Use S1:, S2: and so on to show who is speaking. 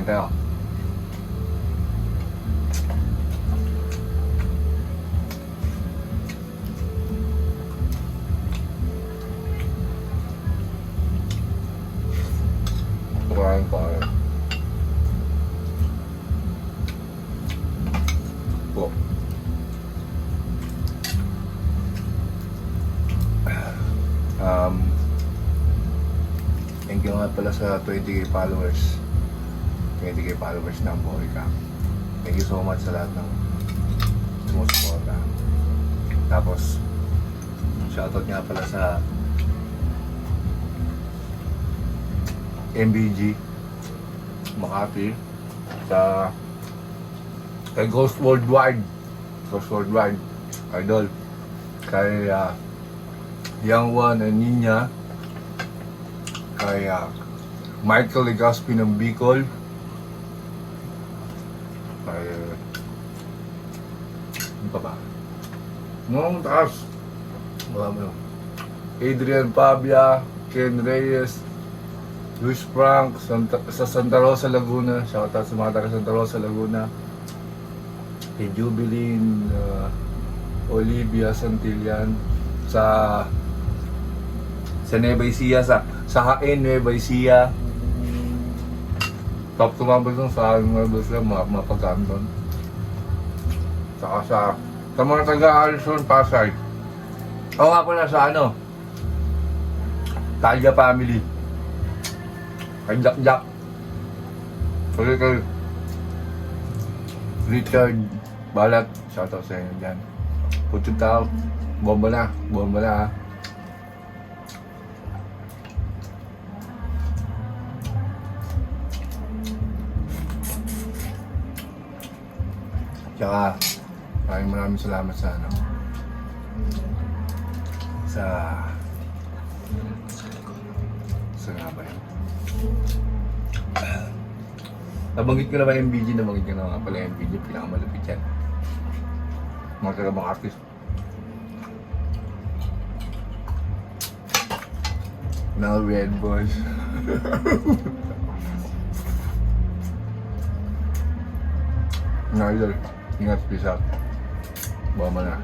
S1: Kain tayo. Kain pa. Po. Thank you nga pala sa 20k followers. 20k followers ng Borica. Thank you so much sa lahat ng sumusuporta. Tapos, shoutout nga pala sa MBG Makati, sa kay Ghost Worldwide, Idol, kay Young One and Nina, kay Michael Legaspi ng Bicol, kay ano pa ba? Noong taas, Adrian Pabia, Ken Reyes, Luis Frank sa Santa Rosa, Laguna. Shoutout sa mga taga Santa Rosa, Laguna. Kay Jubilin, Olivia Santillan, sa Nueva Ecija, sa Hain, Nueva Ecija. Top tumambal doon sa Nueva Ecija, mapagkaan doon. Saka sa mga taga-Alson, Pasay. Ako nga pala sa Talia family. Kay Jack. Kay Richard Balat. Shoutout sa inyo dyan. Putin tao. Bomba na ha. Tsaka maraming salamat sa sa nga ba yun? Nabanggit ko na ba yung MBG? Nabanggit ko na nga pala yung MBG, pinakamalapit yan. Mga karabang artist. Now red boys. Nga idol, ingat, peace out. Bama na.